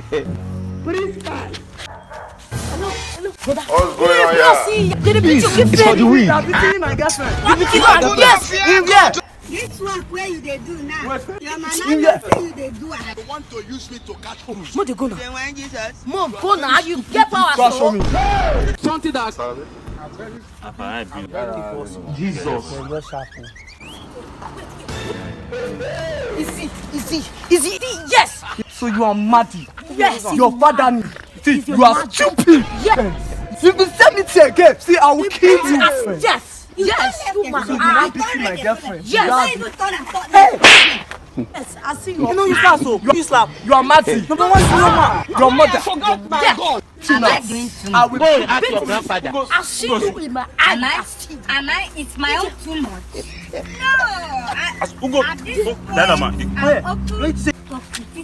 Principal. What's going on here? Please, it's for the win. I'm beating my girlfriend. Yes, in there. This work where you they do now. Your man In there. you they do. You want to use me to catch who's? Mo dey go now. Then when Jesus. Mom, go now. You get power. Pass for me. Something that. Jesus. Easy. Yes. So you are mad. Yes. Your father knew. See, He's a you are mad- stupid. Yes. You will send me to again. See, I will kill you. Yes. Yes. You man. So you are beating my girlfriend. Yes. Why you turn and talk? Yes. I see you. You know you slap so. You slap. You are mad. Number one, you are your mother. Yes. Am I doing too I much? will Go and ask your grandfather. I see you with my eyes. Am I? It's my own too much. No. Ugo, At this point, that man. I'm up to Let's say talk to